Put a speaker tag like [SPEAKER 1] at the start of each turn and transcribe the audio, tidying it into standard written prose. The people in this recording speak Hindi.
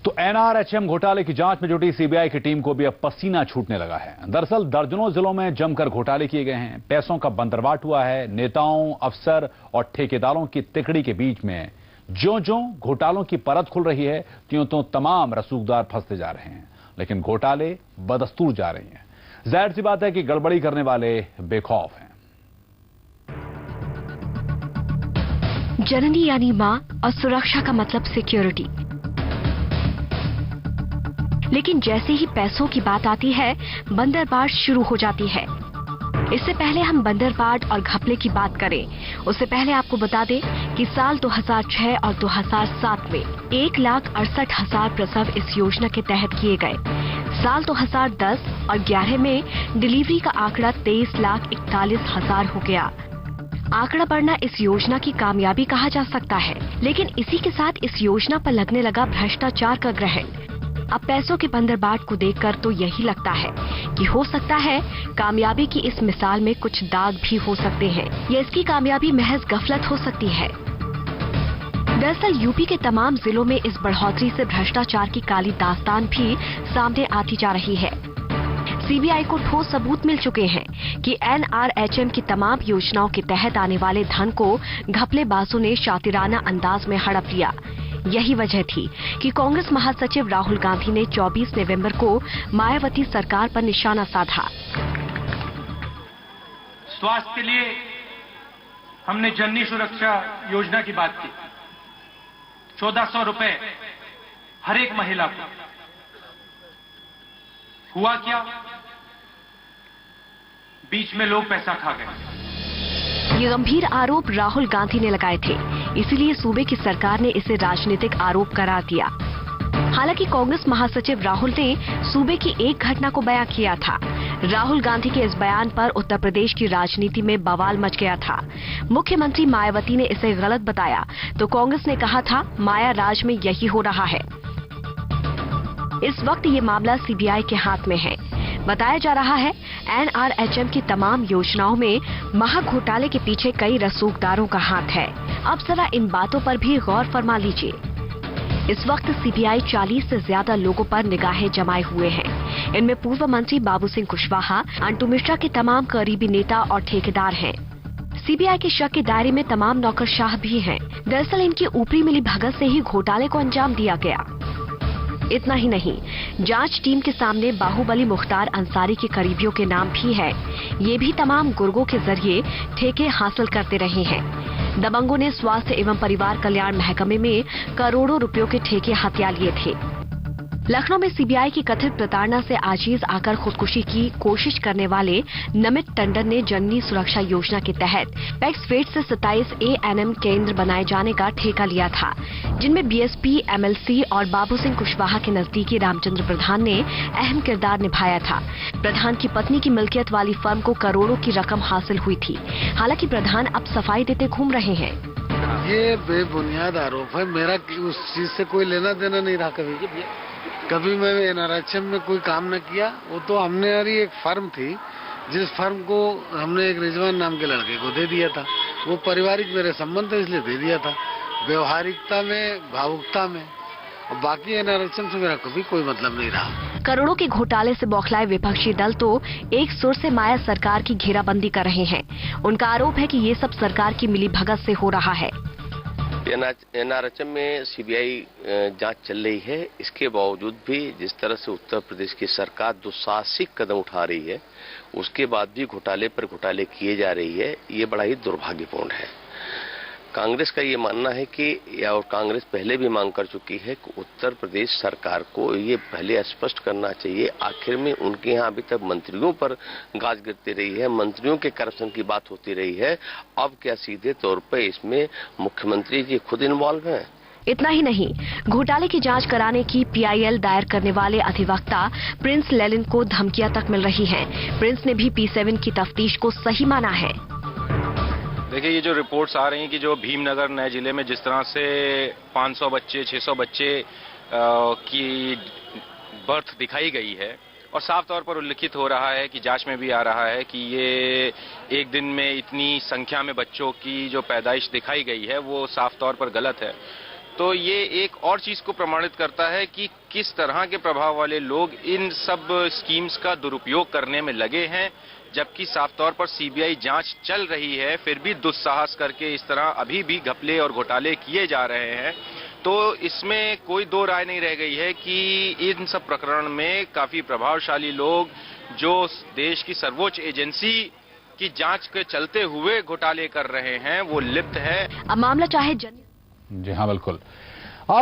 [SPEAKER 1] तो एनआरएचएम घोटाले की जांच में जुटी सीबीआई की टीम को भी अब पसीना छूटने लगा है। दरअसल दर्जनों जिलों में जमकर घोटाले किए गए हैं, पैसों का बंदरबाट हुआ है। नेताओं, अफसर और ठेकेदारों की तिकड़ी के बीच में ज्यों-ज्यों घोटालों की परत खुल रही है, त्यों-त्यों तमाम रसूखदार फंसते जा रहे हैं, लेकिन घोटाले बदस्तूर जा रही हैं। जाहिर सी बात है कि गड़बड़ी करने वाले बेखौफ हैं।
[SPEAKER 2] जननी यानी मां और सुरक्षा का मतलब सिक्योरिटी, लेकिन जैसे ही पैसों की बात आती है बंदरबाट शुरू हो जाती है। इससे पहले हम बंदरबाट और घपले की बात करें, उससे पहले आपको बता दें कि साल 2006 और 2007 में 1,68,000 प्रसव इस योजना के तहत किए गए। साल 2010 और 11 में डिलीवरी का आंकड़ा 23,41,000 हो गया। आंकड़ा बढ़ना इस योजना की कामयाबी कहा जा सकता है, लेकिन इसी के साथ इस योजना पर लगने लगा भ्रष्टाचार का ग्रहण। अब पैसों के बंदरबाट को देखकर तो यही लगता है कि हो सकता है कामयाबी की इस मिसाल में कुछ दाग भी हो सकते हैं, या इसकी कामयाबी महज गफलत हो सकती है। दरअसल यूपी के तमाम जिलों में इस बढ़ोतरी से भ्रष्टाचार की काली दास्तान भी सामने आती जा रही है। सीबीआई को ठोस सबूत मिल चुके हैं कि एनआरएचएम की तमाम योजनाओं के तहत आने वाले धन को घपलेबाजों ने शातिराना अंदाज में हड़प लिया। यही वजह थी कि कांग्रेस महासचिव राहुल गांधी ने 24 नवंबर को मायावती सरकार पर निशाना साधा।
[SPEAKER 3] स्वास्थ्य के लिए हमने जननी सुरक्षा योजना की बात की। 1400 रुपए हर एक महिला को। हुआ क्या? बीच में लोग पैसा खा गए।
[SPEAKER 2] ये गंभीर आरोप राहुल गांधी ने लगाए थे, इसीलिए सूबे की सरकार ने इसे राजनीतिक आरोप करार दिया। हालांकि कांग्रेस महासचिव राहुल ने सूबे की एक घटना को बयां किया था। राहुल गांधी के इस बयान पर उत्तर प्रदेश की राजनीति में बवाल मच गया था। मुख्यमंत्री मायावती ने इसे गलत बताया तो कांग्रेस ने कहा था माया राज में यही हो रहा है। इस वक्त ये मामला सीबीआई के हाथ में है। बताया जा रहा है एनआरएचएम की तमाम योजनाओं में महाघोटाले के पीछे कई रसूखदारों का हाथ है। अब जरा इन बातों पर भी गौर फरमा लीजिए। इस वक्त सीबीआई 40 से ज्यादा लोगों पर निगाहें जमाए हुए हैं। इनमें पूर्व मंत्री बाबू सिंह कुशवाहा, अंटू मिश्रा के तमाम करीबी नेता और ठेकेदार हैं। सीबीआई के शक के दायरे में तमाम नौकरशाह भी हैं। दरअसल इनकी ऊपरी मिली भगत से ही घोटाले को अंजाम दिया गया। इतना ही नहीं, जांच टीम के सामने बाहुबली मुख्तार अंसारी के करीबियों के नाम भी है। ये भी तमाम गुर्गों के जरिए ठेके हासिल करते रहे हैं। दबंगों ने स्वास्थ्य एवं परिवार कल्याण महकमे में करोड़ों रुपयों के ठेके हथिया लिए थे। लखनऊ में सीबीआई की कथित प्रताड़ना से आजीज आकर खुदकुशी की कोशिश करने वाले नमित टंडन ने जननी सुरक्षा योजना के तहत पैक्सफेड से 27 एएनएम केंद्र बनाए जाने का ठेका लिया था, जिनमें बीएसपी, एमएलसी और बाबू सिंह कुशवाहा के नजदीकी रामचंद्र प्रधान ने अहम किरदार निभाया था। प्रधान की पत्नी की मिल्कियत वाली फर्म को करोड़ों की रकम हासिल हुई थी। हालांकि प्रधान अब सफाई देते घूम रहे हैं।
[SPEAKER 4] ये बेबुनियाद आरोप है। मेरा उस चीज से कोई लेना देना नहीं रहा। कभी मैं एनआरएचएम में कोई काम न किया। वो तो हमने यारी एक फर्म थी, जिस फर्म को हमने एक रिजवान नाम के लड़के को दे दिया था। वो पारिवारिक मेरे संबंध है इसलिए दे दिया था, व्यवहारिकता में, भावुकता में। और बाकी एनआरएचएम से मेरा कभी कोई मतलब नहीं रहा।
[SPEAKER 2] करोड़ों के घोटाले से बौखलाए विपक्षी दल तो एक सुर से माया सरकार की घेराबंदी कर रहे हैं। उनका आरोप है कि ये सब सरकार की मिलीभगत से हो रहा है।
[SPEAKER 5] एनआरएचएम में सीबीआई जांच चल रही है। इसके बावजूद भी जिस तरह से उत्तर प्रदेश की सरकार दुस्साहसिक कदम उठा रही है, उसके बाद भी घोटाले पर घोटाले किए जा रही है, ये बड़ा ही दुर्भाग्यपूर्ण है। कांग्रेस का ये मानना है कि और कांग्रेस पहले भी मांग कर चुकी है कि उत्तर प्रदेश सरकार को ये पहले स्पष्ट करना चाहिए। आखिर में उनके यहाँ अभी तक मंत्रियों पर गाज गिरती रही है, मंत्रियों के करप्शन की बात होती रही है। अब क्या सीधे तौर पर इसमें मुख्यमंत्री जी खुद इन्वॉल्व हैं?
[SPEAKER 2] इतना ही नहीं, घोटाले की जांच कराने की पीआईएल दायर करने वाले अधिवक्ता प्रिंस लेलिन को धमकियां तक मिल रही हैं। प्रिंस ने भी P7 की तफ्तीश को सही माना है।
[SPEAKER 6] देखिए, ये जो रिपोर्ट्स आ रही हैं कि जो भीमनगर नए जिले में जिस तरह से 500 बच्चे, 600 बच्चे की बर्थ दिखाई गई है, और साफ तौर पर उल्लिखित हो रहा है कि जांच में भी आ रहा है कि ये एक दिन में इतनी संख्या में बच्चों की जो पैदाइश दिखाई गई है वो साफ तौर पर गलत है। तो ये एक और चीज को प्रमाणित करता है कि किस तरह के प्रभाव वाले लोग इन सब स्कीम्स का दुरुपयोग करने में लगे हैं। जबकि साफ तौर पर सीबीआई जांच चल रही है, फिर भी दुस्साहस करके इस तरह अभी भी घपले और घोटाले किए जा रहे हैं। तो इसमें कोई दो राय नहीं रह गई है कि इन सब प्रकरण में काफी प्रभावशाली लोग जो देश की सर्वोच्च एजेंसी की जांच के चलते हुए घोटाले कर रहे हैं वो लिप्त है।
[SPEAKER 2] अब मामला चाहे
[SPEAKER 1] जी हाँ, बिल्कुल।